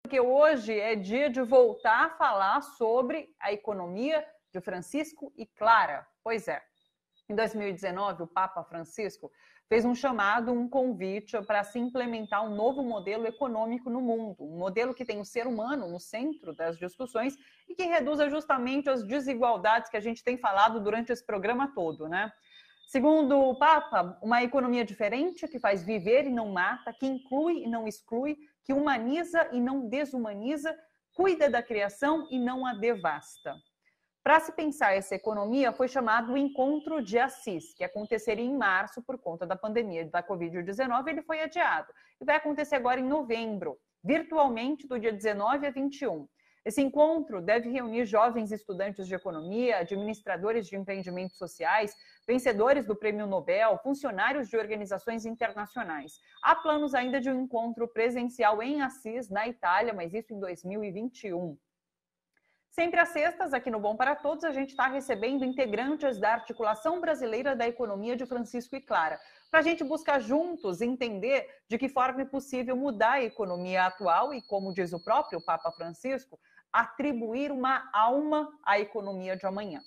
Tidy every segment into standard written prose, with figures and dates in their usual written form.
porque hoje é dia de voltar a falar sobre a economia de Francisco e Clara. Pois é, em 2019, o Papa Francisco fez um chamado, um convite para se implementar um novo modelo econômico no mundo, um modelo que tem o ser humano no centro das discussões e que reduza justamente as desigualdades que a gente tem falado durante esse programa todo, né? Segundo o Papa, uma economia diferente que faz viver e não mata, que inclui e não exclui, que humaniza e não desumaniza, cuida da criação e não a devasta. Para se pensar essa economia, foi chamado o Encontro de Assis, que aconteceria em março por conta da pandemia da Covid-19, ele foi adiado. E vai acontecer agora em novembro, virtualmente do dia 19 a 21. Esse encontro deve reunir jovens estudantes de economia, administradores de empreendimentos sociais, vencedores do Prêmio Nobel, funcionários de organizações internacionais. Há planos ainda de um encontro presencial em Assis, na Itália, mas isso em 2021. Sempre às sextas, aqui no Bom para Todos, a gente está recebendo integrantes da Articulação Brasileira da Economia de Francisco e Clara, para a gente buscar juntos entender de que forma é possível mudar a economia atual e, como diz o próprio Papa Francisco, atribuir uma alma à economia de amanhã.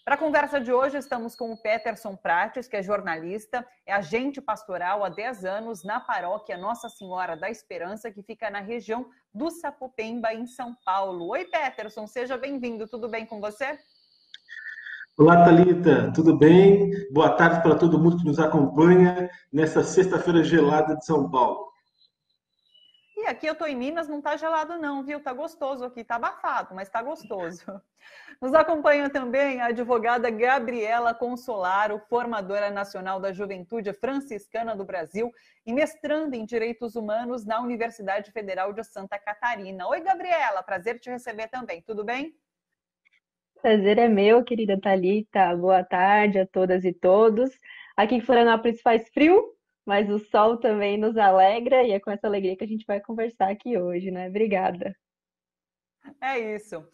Para a conversa de hoje, estamos com o Peterson Prates, que é jornalista, é agente pastoral há 10 anos na paróquia Nossa Senhora da Esperança, que fica na região do Sapopemba, em São Paulo. Oi, Peterson, seja bem-vindo. Tudo bem com você? Olá, Thalita, tudo bem? Boa tarde para todo mundo que nos acompanha nessa sexta-feira gelada de São Paulo. E aqui eu tô em Minas, não tá gelado não, viu? Tá gostoso aqui, tá abafado, mas tá gostoso. Nos acompanha também a advogada Gabriela Consolaro, formadora nacional da Juventude Franciscana do Brasil e mestranda em Direitos Humanos na Universidade Federal de Santa Catarina. Oi, Gabriela, prazer te receber também, tudo bem? Prazer é meu, querida Thalita. Boa tarde a todas e todos. Aqui em Florianópolis faz frio, mas o sol também nos alegra e é com essa alegria que a gente vai conversar aqui hoje, né? Obrigada. É isso.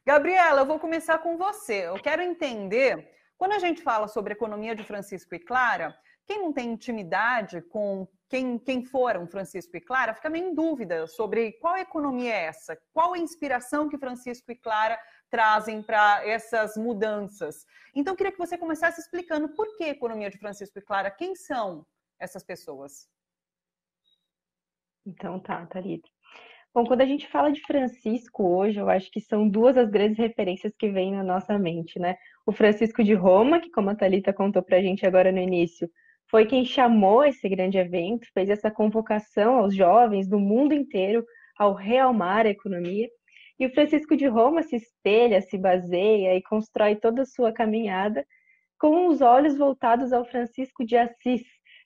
Gabriela, eu vou começar com você. Eu quero entender, quando a gente fala sobre economia de Francisco e Clara, quem não tem intimidade com quem foram Francisco e Clara, fica meio em dúvida sobre qual economia é essa, qual a inspiração que Francisco e Clara trazem para essas mudanças. Então, eu queria que você começasse explicando por que economia de Francisco e Clara, quem são essas pessoas? Então tá, Thalita. Bom, quando a gente fala de Francisco hoje, eu acho que são duas as grandes referências que vêm na nossa mente, né? O Francisco de Roma, que como a Thalita contou pra gente agora no início, foi quem chamou esse grande evento, fez essa convocação aos jovens do mundo inteiro ao realmar a economia. E o Francisco de Roma se espelha, se baseia e constrói toda a sua caminhada com os olhos voltados ao Francisco de Assis,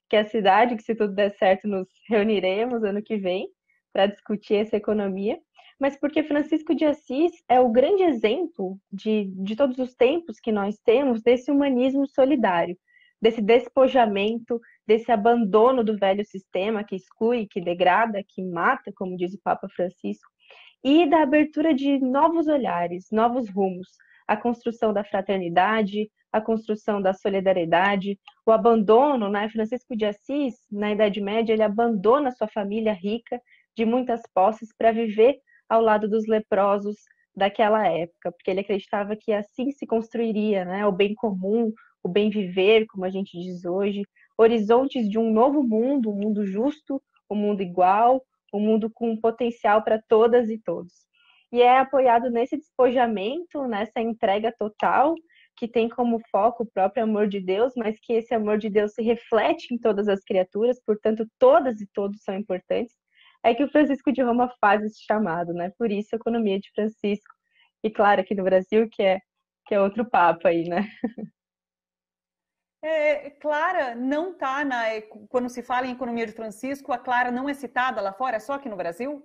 que é a cidade que, se tudo der certo, nos reuniremos ano que vem para discutir essa economia, mas porque Francisco de Assis é o grande exemplo de todos os tempos que nós temos desse humanismo solidário, desse despojamento, desse abandono do velho sistema que exclui, que degrada, que mata, como diz o Papa Francisco, e da abertura de novos olhares, novos rumos, a construção da fraternidade, a construção da solidariedade, o abandono, né? Francisco de Assis, na Idade Média, ele abandona sua família rica de muitas posses para viver ao lado dos leprosos daquela época, porque ele acreditava que assim se construiria, né, o bem comum, o bem viver, como a gente diz hoje, horizontes de um novo mundo, um mundo justo, um mundo igual, um mundo com potencial para todas e todos. E é apoiado nesse despojamento, nessa entrega total, que tem como foco o próprio amor de Deus, mas que esse amor de Deus se reflete em todas as criaturas, portanto, todas e todos são importantes, é que o Francisco de Roma faz esse chamado, né? Por isso, a economia de Francisco. E claro, aqui no Brasil, que é outro papo aí, né? Clara não está quando se fala em economia de Francisco, a Clara não é citada lá fora, é só aqui no Brasil?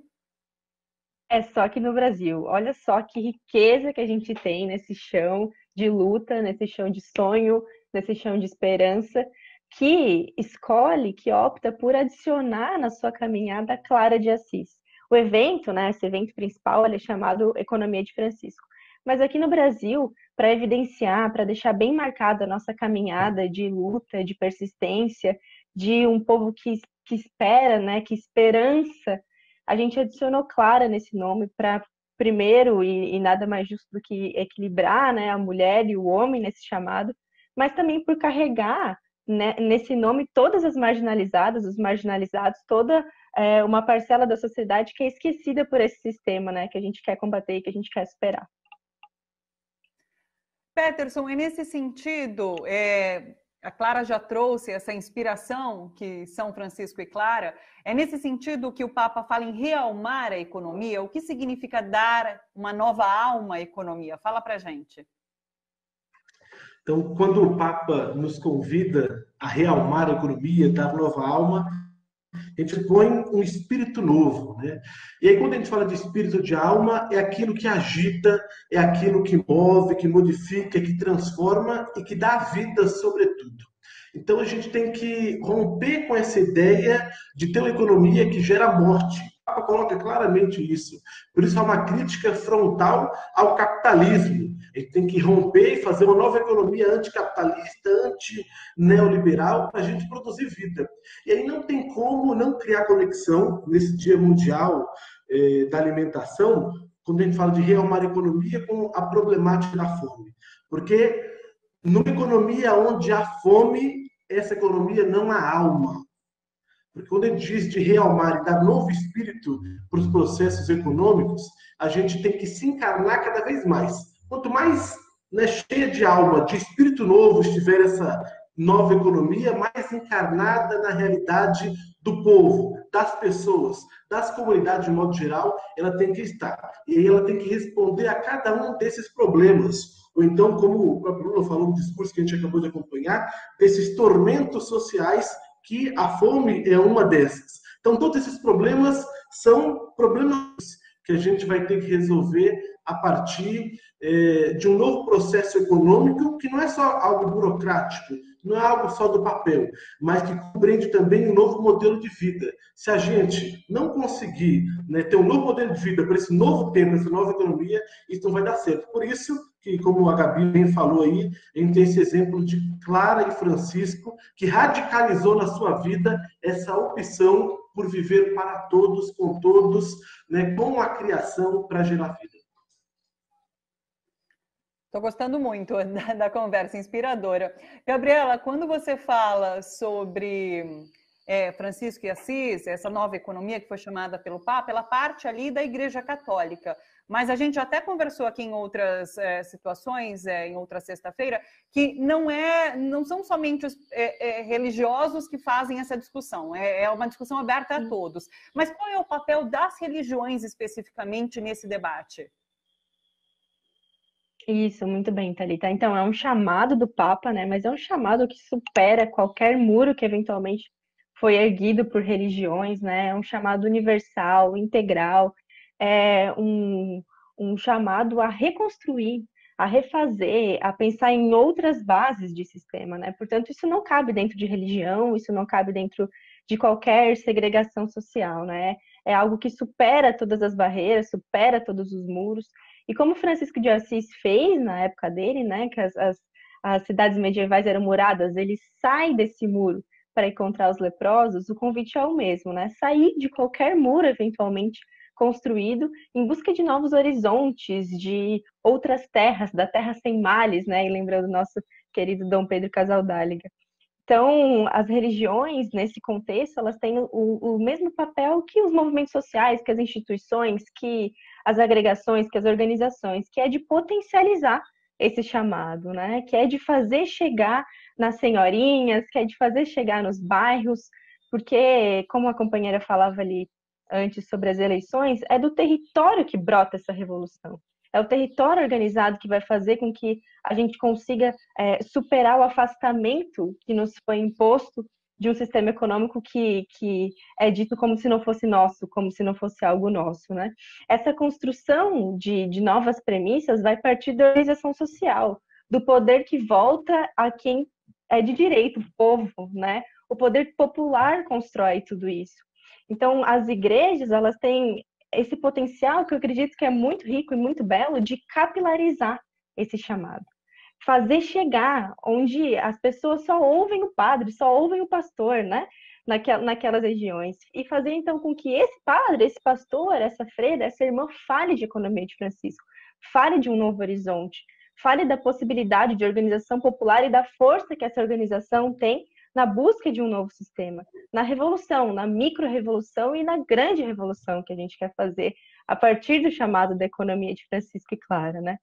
É só aqui no Brasil. Olha só que riqueza que a gente tem nesse chão de luta, nesse chão de sonho, nesse chão de esperança, que escolhe, que opta por adicionar na sua caminhada a Clara de Assis. O evento, né, esse evento principal, ele é chamado Economia de Francisco. Mas aqui no Brasil, para evidenciar, para deixar bem marcada a nossa caminhada de luta, de persistência, de um povo que espera, né, que esperança a gente adicionou Clara nesse nome para, primeiro, e nada mais justo do que equilibrar, né, a mulher e o homem nesse chamado, mas também por carregar, né, nesse nome todas as marginalizadas, os marginalizados, toda uma parcela da sociedade que é esquecida por esse sistema, né, que a gente quer combater e que a gente quer superar. Peterson, e nesse sentido, a Clara já trouxe essa inspiração que São Francisco e Clara, é nesse sentido que o Papa fala em realmar a economia? O que significa dar uma nova alma à economia? Fala pra gente. Então, quando o Papa nos convida a realmar a economia, dar nova alma, a gente põe um espírito novo, né? E aí, quando a gente fala de espírito de alma, é aquilo que agita, é aquilo que move, que modifica, que transforma e que dá vida, sobretudo. Então, a gente tem que romper com essa ideia de ter uma economia que gera morte. O Papa coloca claramente isso. Por isso, há uma crítica frontal ao capitalismo. A gente tem que romper e fazer uma nova economia anticapitalista, anti-neoliberal, para a gente produzir vida. E aí não tem como não criar conexão nesse Dia Mundial da Alimentação, quando a gente fala de realmar a economia, com a problemática da fome. Porque numa economia onde há fome, essa economia não há alma. Porque quando a gente diz de realmar e dar novo espírito para os processos econômicos, a gente tem que se encarnar cada vez mais. Quanto mais, né, cheia de alma, de espírito novo estiver essa nova economia, mais encarnada na realidade do povo, das pessoas, das comunidades de modo geral, ela tem que estar. E aí ela tem que responder a cada um desses problemas. Ou então, como o próprio Lula falou no discurso que a gente acabou de acompanhar, desses tormentos sociais, que a fome é uma dessas. Então, todos esses problemas são problemas que a gente vai ter que resolver a partir de um novo processo econômico, que não é só algo burocrático, não é algo só do papel, mas que compreende também um novo modelo de vida. Se a gente não conseguir, né, ter um novo modelo de vida para esse novo tempo, essa nova economia, isso não vai dar certo. Por isso que, como a Gabi bem falou aí, a gente tem esse exemplo de Clara e Francisco, que radicalizou na sua vida essa opção por viver para todos, com todos, né, com a criação para gerar vida. Estou gostando muito da conversa, inspiradora. Gabriela, quando você fala sobre Francisco e Assis, essa nova economia que foi chamada pelo Papa, ela parte ali da Igreja Católica. Mas a gente até conversou aqui em outras situações, em outra sexta-feira, que não são somente os religiosos que fazem essa discussão, é uma discussão aberta a todos. Mas qual é o papel das religiões especificamente nesse debate? Isso, muito bem, Thalita. Então, é um chamado do Papa, né? Mas é um chamado que supera qualquer muro que eventualmente foi erguido por religiões, né? É um chamado universal, integral, é um chamado a reconstruir, a refazer, a pensar em outras bases de sistema, né? Portanto, isso não cabe dentro de religião, isso não cabe dentro de qualquer segregação social, né? É algo que supera todas as barreiras, supera todos os muros. E como Francisco de Assis fez na época dele, né, que as cidades medievais eram muradas, ele sai desse muro para encontrar os leprosos, o convite é o mesmo, né? Sair de qualquer muro eventualmente construído em busca de novos horizontes, de outras terras, da terra sem males, né? E lembrando nosso querido Dom Pedro Casaldáliga. Então, as religiões, nesse contexto, elas têm o mesmo papel que os movimentos sociais, que as instituições, que as agregações, que as organizações, que é de potencializar esse chamado, né? Que é de fazer chegar nas senhorinhas, que é de fazer chegar nos bairros, porque, como a companheira falava ali antes sobre as eleições, é do território que brota essa revolução. É o território organizado que vai fazer com que a gente consiga superar o afastamento que nos foi imposto de um sistema econômico que é dito como se não fosse nosso, como se não fosse algo nosso, né? Essa construção de novas premissas vai partir da organização social, do poder que volta a quem é de direito, o povo, né? O poder popular constrói tudo isso. Então, as igrejas, elas têm esse potencial que eu acredito que é muito rico e muito belo de capilarizar esse chamado. Fazer chegar onde as pessoas só ouvem o padre, só ouvem o pastor, né? naquelas regiões. E fazer, então, com que esse padre, esse pastor, essa freira, essa irmã fale de economia de Francisco, fale de um novo horizonte, fale da possibilidade de organização popular e da força que essa organização tem na busca de um novo sistema, na revolução, na micro-revolução e na grande revolução que a gente quer fazer a partir do chamado da economia de Francisco e Clara, né?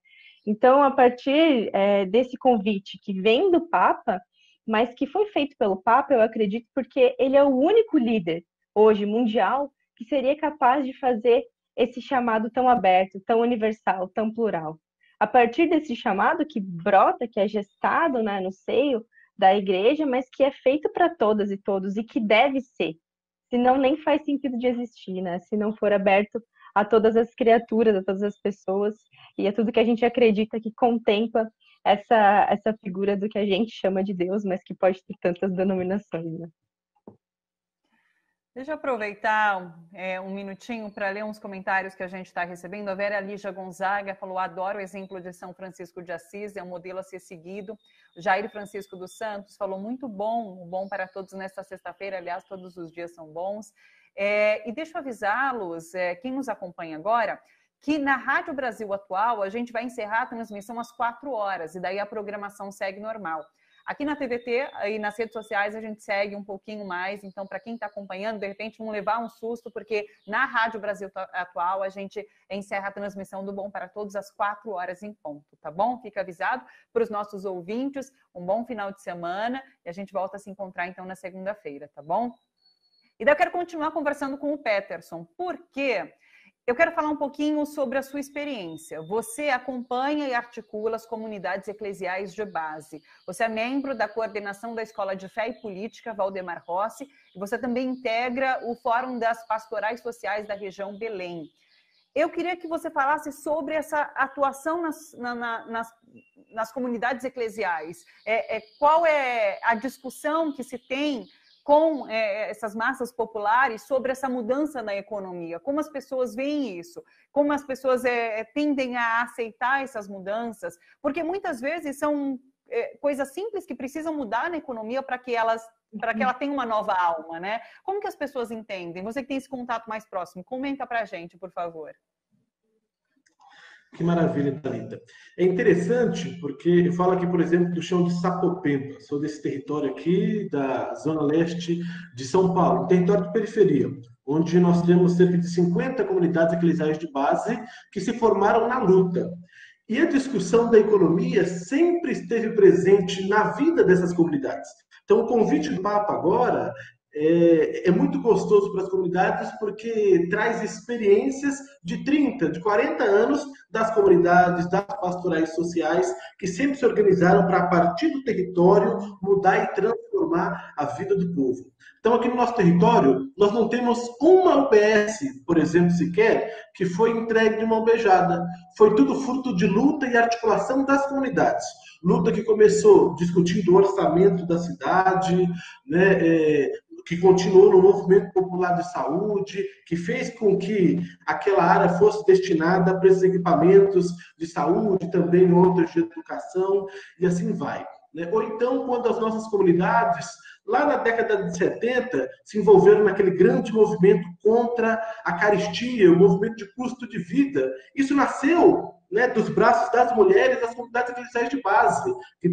Então, a partir desse convite que vem do Papa, mas que foi feito pelo Papa, eu acredito, porque ele é o único líder hoje mundial que seria capaz de fazer esse chamado tão aberto, tão universal, tão plural. A partir desse chamado que brota, que é gestado, né, no seio da igreja, mas que é feito para todas e todos e que deve ser. Senão nem faz sentido de existir, né? Se não for aberto a todas as criaturas, a todas as pessoas e a tudo que a gente acredita que contempla essa figura do que a gente chama de Deus, mas que pode ter tantas denominações, né? Deixa eu aproveitar um minutinho para ler uns comentários que a gente está recebendo. A Vera Lígia Gonzaga falou: adoro o exemplo de São Francisco de Assis, é um modelo a ser seguido. O Jair Francisco dos Santos falou: muito bom, bom para todos nesta sexta-feira, aliás, todos os dias são bons. E deixa eu avisá-los, quem nos acompanha agora, que na Rádio Brasil Atual a gente vai encerrar a transmissão às 4 horas, e daí a programação segue normal. Aqui na TVT e nas redes sociais a gente segue um pouquinho mais, então para quem está acompanhando, de repente vão levar um susto, porque na Rádio Brasil Atual a gente encerra a transmissão do Bom para Todos às 4 horas em ponto, tá bom? Fica avisado para os nossos ouvintes, um bom final de semana e a gente volta a se encontrar então na segunda-feira, tá bom? E daí eu quero continuar conversando com o Peterson, porque eu quero falar um pouquinho sobre a sua experiência. Você acompanha e articula as comunidades eclesiais de base. Você é membro da coordenação da Escola de Fé e Política Valdemar Rossi e você também integra o Fórum das Pastorais Sociais da região Belém. Eu queria que você falasse sobre essa atuação nas comunidades eclesiais. Qual é a discussão que se tem com essas massas populares sobre essa mudança na economia? Como as pessoas veem isso? Como as pessoas tendem a aceitar essas mudanças? Porque muitas vezes são coisas simples que precisam mudar na economia para que ela tenha uma nova alma, né? Como que as pessoas entendem? Você que tem esse contato mais próximo, comenta para a gente, por favor. Que maravilha, Thalita. É interessante porque eu falo aqui, por exemplo, do chão de Sapopemba. Sou desse território aqui, da zona leste de São Paulo, um território de periferia, onde nós temos cerca de 50 comunidades eclesiais de base que se formaram na luta. E a discussão da economia sempre esteve presente na vida dessas comunidades. Então, o convite do Papa agora é muito gostoso para as comunidades porque traz experiências de 30, de 40 anos das comunidades, das pastorais sociais, que sempre se organizaram para, a partir do território, mudar e transformar a vida do povo. Então, aqui no nosso território, nós não temos uma UBS, por exemplo, sequer, que foi entregue de mão beijada. Foi tudo fruto de luta e articulação das comunidades. Luta que começou discutindo o orçamento da cidade, né, que continuou no movimento popular de saúde, que fez com que aquela área fosse destinada para esses equipamentos de saúde, também outros de educação, e assim vai. Ou então, quando as nossas comunidades, lá na década de 70, se envolveram naquele grande movimento contra a carestia, o movimento de custo de vida. Isso nasceu, né, dos braços das mulheres das comunidades eclesiais de base, que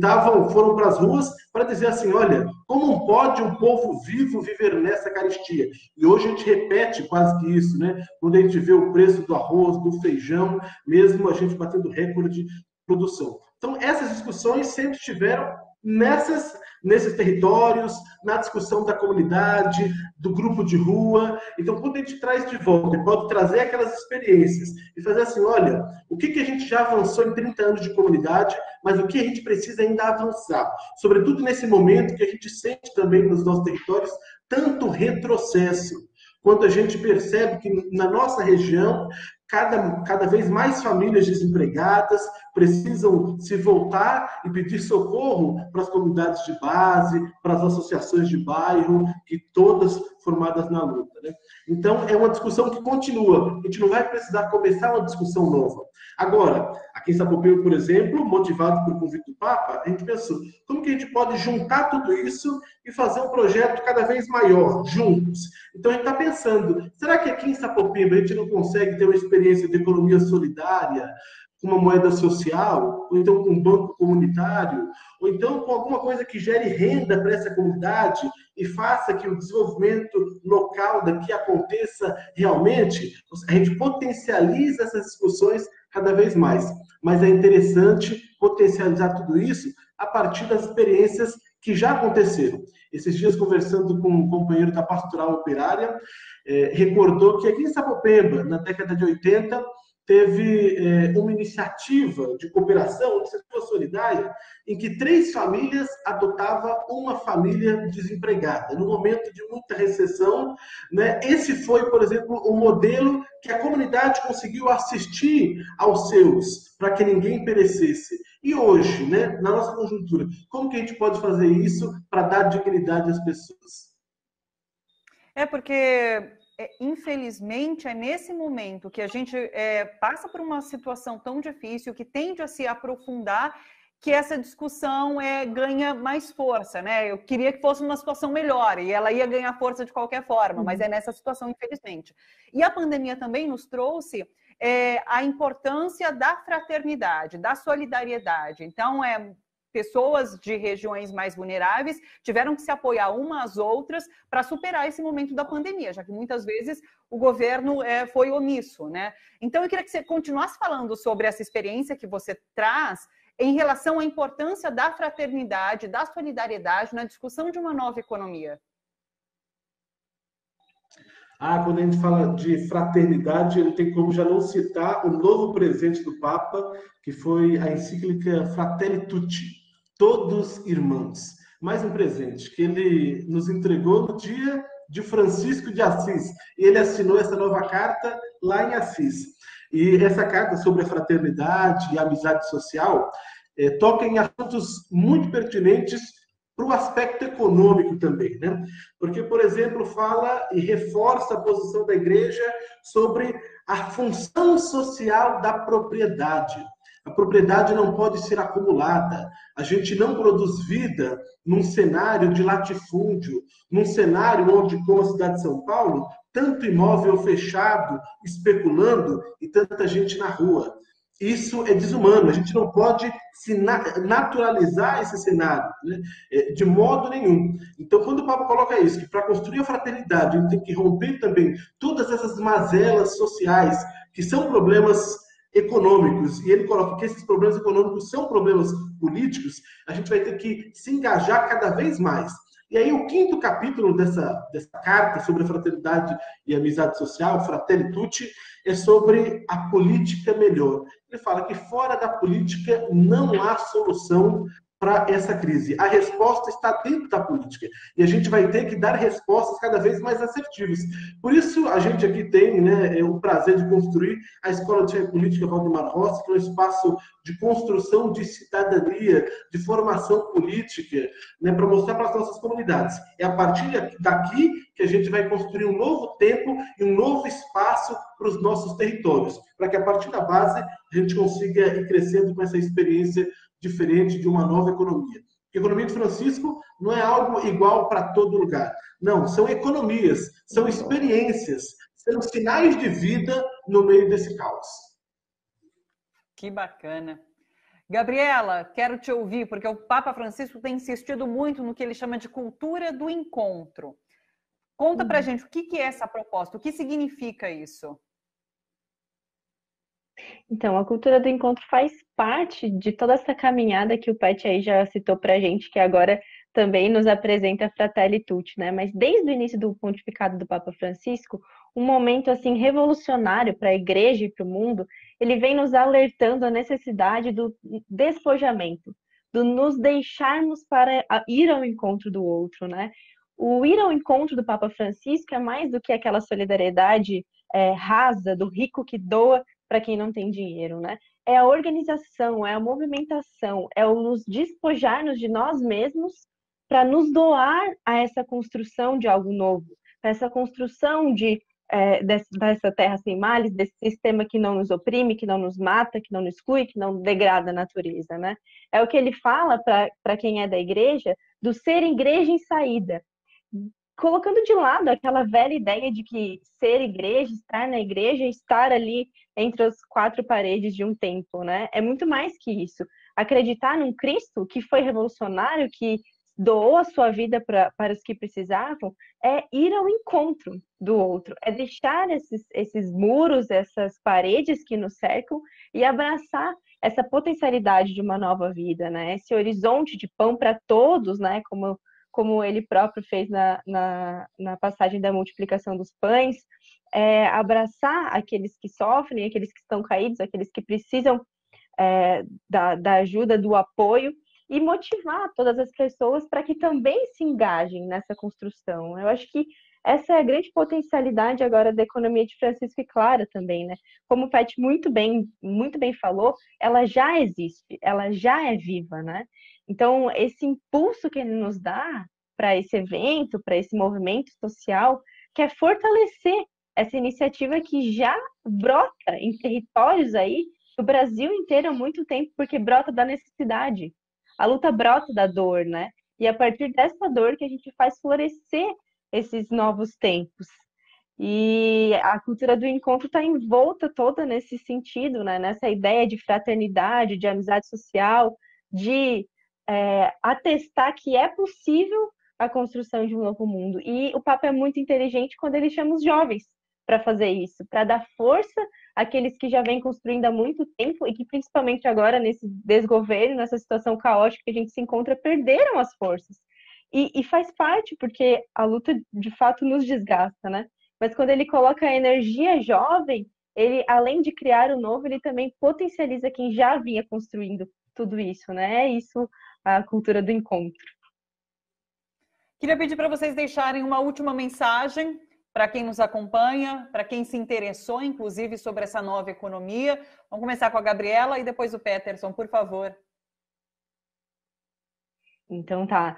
foram para as ruas para dizer assim, olha, como pode um povo vivo viver nessa carestia? E hoje a gente repete quase que isso, né? Quando a gente vê o preço do arroz, do feijão, mesmo a gente batendo recorde de produção. Então, essas discussões sempre estiveram nesses territórios, na discussão da comunidade, do grupo de rua. Então, quando a gente traz de volta, pode trazer aquelas experiências e fazer assim, olha, o que a gente já avançou em 30 anos de comunidade, mas o que a gente precisa ainda avançar? Sobretudo nesse momento que a gente sente também nos nossos territórios tanto retrocesso. Quando a gente percebe que na nossa região, cada vez mais famílias desempregadas precisam se voltar e pedir socorro para as comunidades de base, para as associações de bairro, que todas formadas na luta, né? Então, é uma discussão que continua. A gente não vai precisar começar uma discussão nova. Agora, aqui em Sapopemba, por exemplo, motivado pelo convite do Papa, a gente pensou, como que a gente pode juntar tudo isso e fazer um projeto cada vez maior, juntos? Então a gente está pensando, será que aqui em Sapopemba a gente não consegue ter uma experiência de economia solidária, com uma moeda social, ou então com um banco comunitário, ou então com alguma coisa que gere renda para essa comunidade e faça que o desenvolvimento local daqui aconteça realmente? A gente potencializa essas discussões cada vez mais. Mas é interessante potencializar tudo isso a partir das experiências que já aconteceram. Esses dias, conversando com um companheiro da Pastoral Operária, recordou que aqui em Sapopemba, na década de 80, teve uma iniciativa de cooperação, iniciativa solidária, em que 3 famílias adotavam uma família desempregada. No momento de muita recessão, né, esse foi, por exemplo, o modelo que a comunidade conseguiu assistir aos seus, para que ninguém perecesse. E hoje, né, na nossa conjuntura, como que a gente pode fazer isso para dar dignidade às pessoas? Porque infelizmente, é nesse momento que a gente passa por uma situação tão difícil, que tende a se aprofundar, que essa discussão ganha mais força, né? Eu queria que fosse uma situação melhor, e ela ia ganhar força de qualquer forma, mas é nessa situação, infelizmente. E a pandemia também nos trouxe a importância da fraternidade, da solidariedade. Então, pessoas de regiões mais vulneráveis tiveram que se apoiar umas às outras para superar esse momento da pandemia, já que muitas vezes o governo foi omisso, né? Então, eu queria que você continuasse falando sobre essa experiência que você traz em relação à importância da fraternidade, da solidariedade na discussão de uma nova economia. Quando a gente fala de fraternidade, não tem como já não citar o novo presente do Papa, que foi a encíclica Fratelli Tutti, todos irmãos. Mais um presente que ele nos entregou no dia de Francisco de Assis. E ele assinou essa nova carta lá em Assis. E essa carta sobre a fraternidade e a amizade social toca em assuntos muito pertinentes para o aspecto econômico também, né? Porque, por exemplo, fala e reforça a posição da igreja sobre a função social da propriedade. A propriedade não pode ser acumulada. A gente não produz vida num cenário de latifúndio, num cenário onde, como a cidade de São Paulo, tanto imóvel fechado, especulando e tanta gente na rua. Isso é desumano. A gente não pode se naturalizar esse cenário, né? De modo nenhum. Então, quando o Papa coloca isso, que para construir a fraternidade a gente tem que romper também todas essas mazelas sociais, que são problemas econômicos, e ele coloca que esses problemas econômicos são problemas políticos, a gente vai ter que se engajar cada vez mais. E aí o 5º capítulo dessa carta sobre a fraternidade e amizade social, Fratelli Tutti, é sobre a política melhor. Ele fala que fora da política não há solução para essa crise. A resposta está dentro da política. E a gente vai ter que dar respostas cada vez mais assertivas. Por isso, a gente aqui tem, né, o prazer de construir a Escola de Política Valdemar Rossi, que é um espaço de construção de cidadania, de formação política, né, para mostrar para as nossas comunidades. É a partir daqui que a gente vai construir um novo tempo e um novo espaço para os nossos territórios, para que a partir da base a gente consiga ir crescendo com essa experiência diferente de uma nova economia. A economia de Francisco não é algo igual para todo lugar. Não, são economias, são experiências, são sinais de vida no meio desse caos. Que bacana. Gabriela, quero te ouvir, porque o Papa Francisco tem insistido muito no que ele chama de cultura do encontro. Conta pra gente o que é essa proposta, o que significa isso? Então, a cultura do encontro faz parte de toda essa caminhada que o Pet aí já citou para a gente, que agora também nos apresenta a Fratelli Tutti, né? Mas desde o início do pontificado do Papa Francisco, um momento assim revolucionário para a igreja e para o mundo, ele vem nos alertando a necessidade do despojamento, do nos deixarmos para ir ao encontro do outro, né? O ir ao encontro do Papa Francisco é mais do que aquela solidariedade rasa do rico que doa para quem não tem dinheiro, né? É a organização, é a movimentação, é o nos despojarmos de nós mesmos para nos doar a essa construção de algo novo, para essa construção de dessa terra sem males, desse sistema que não nos oprime, que não nos mata, que não nos exclui, que não degrada a natureza, né? É o que ele fala para quem é da igreja, do ser igreja em saída, colocando de lado aquela velha ideia de que ser igreja, estar na igreja, estar ali entre as quatro paredes de um templo, né? É muito mais que isso. Acreditar num Cristo que foi revolucionário, que doou a sua vida para os que precisavam, é ir ao encontro do outro, é deixar esses muros, essas paredes que nos cercam e abraçar essa potencialidade de uma nova vida, né? Esse horizonte de pão para todos, né? Como ele próprio fez na passagem da multiplicação dos pães, abraçar aqueles que sofrem, aqueles que estão caídos, aqueles que precisam da ajuda, do apoio, e motivar todas as pessoas para que também se engajem nessa construção. Eu acho que essa é a grande potencialidade agora da economia de Francisco e Clara também, né? Como o Pat muito bem falou, ela já existe, ela já é viva, né? Então, esse impulso que ele nos dá para esse evento, para esse movimento social, que é fortalecer essa iniciativa que já brota em territórios aí do Brasil inteiro há muito tempo, porque brota da necessidade. A luta brota da dor, né? E a partir dessa dor que a gente faz florescer esses novos tempos. E a cultura do encontro está envolta toda nesse sentido, né? Nessa ideia de fraternidade, de amizade social, de atestar que é possível a construção de um novo mundo. E o Papa é muito inteligente quando ele chama os jovens para fazer isso, para dar força àqueles que já vêm construindo há muito tempo e que, principalmente agora, nesse desgoverno, nessa situação caótica que a gente se encontra, perderam as forças. E faz parte, porque a luta, de fato, nos desgasta, né? Mas quando ele coloca a energia jovem, ele, além de criar o novo, ele também potencializa quem já vinha construindo tudo isso, né? É isso a cultura do encontro. Queria pedir para vocês deixarem uma última mensagem para quem nos acompanha, para quem se interessou, inclusive, sobre essa nova economia. Vamos começar com a Gabriela e depois o Peterson, por favor. Então tá.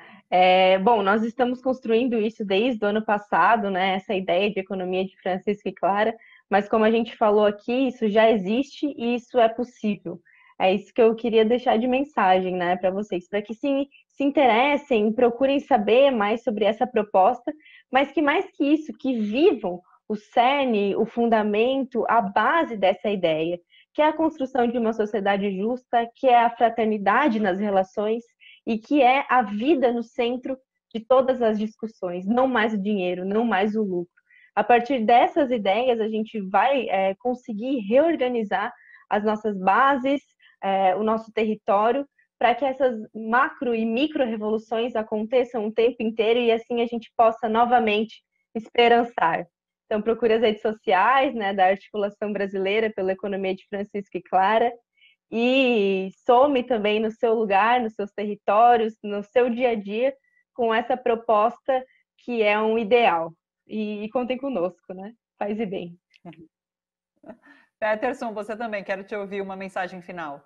Bom, nós estamos construindo isso desde o ano passado, né? Essa ideia de economia de Francisco e Clara, mas como a gente falou aqui, isso já existe e isso é possível. É isso que eu queria deixar de mensagem, né, para vocês, para que se interessem, procurem saber mais sobre essa proposta, mas que mais que isso, que vivam o cerne, o fundamento, a base dessa ideia, que é a construção de uma sociedade justa, que é a fraternidade nas relações e que é a vida no centro de todas as discussões, não mais o dinheiro, não mais o lucro. A partir dessas ideias, a gente vai conseguir reorganizar as nossas bases, o nosso território, para que essas macro e micro revoluções aconteçam o tempo inteiro e assim a gente possa novamente esperançar. Então, procure as redes sociais, né, da Articulação Brasileira pela Economia de Francisco e Clara, e some também no seu lugar, nos seus territórios, no seu dia a dia, com essa proposta que é um ideal. E contem conosco, né? Paz e bem. Peterson, você também, quero te ouvir uma mensagem final.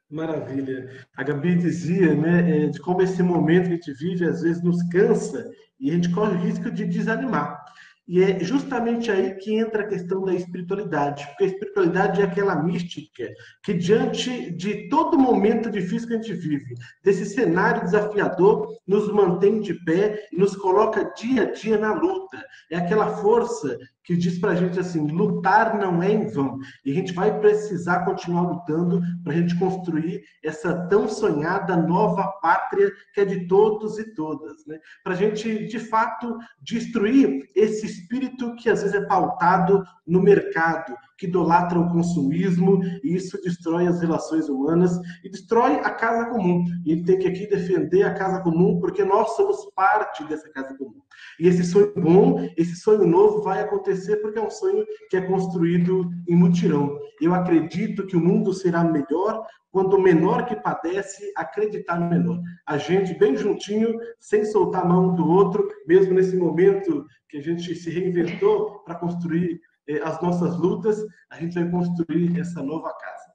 Maravilha. A Gabi dizia, né, de como esse momento que a gente vive às vezes nos cansa e a gente corre o risco de desanimar. E é justamente aí que entra a questão da espiritualidade, porque a espiritualidade é aquela mística que, diante de todo momento difícil que a gente vive, desse cenário desafiador, nos mantém de pé e nos coloca dia a dia na luta. É aquela força que diz para a gente assim, lutar não é em vão. E a gente vai precisar continuar lutando para a gente construir essa tão sonhada nova pátria que é de todos e todas, né? Para a gente, de fato, destruir esse espírito que às vezes é pautado no mercado, que idolatra o consumismo, e isso destrói as relações humanas e destrói a casa comum. E a gente tem que aqui defender a casa comum, porque nós somos parte dessa casa comum. E esse sonho bom, esse sonho novo vai acontecer porque é um sonho que é construído em mutirão. Eu acredito que o mundo será melhor quando o menor que padece acreditar no menor. A gente bem juntinho, sem soltar a mão do outro, mesmo nesse momento que a gente se reinventou para construir as nossas lutas, a gente vai construir essa nova casa.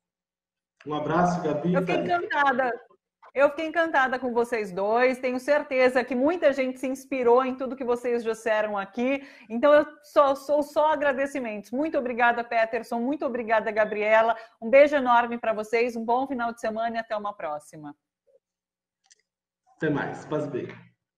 Um abraço, Gabi. Eu fiquei encantada. Eu fiquei encantada com vocês dois. Tenho certeza que muita gente se inspirou em tudo que vocês disseram aqui. Então, eu sou só agradecimentos. Muito obrigada, Peterson. Muito obrigada, Gabriela. Um beijo enorme para vocês. Um bom final de semana e até uma próxima. Até mais. Paz bem.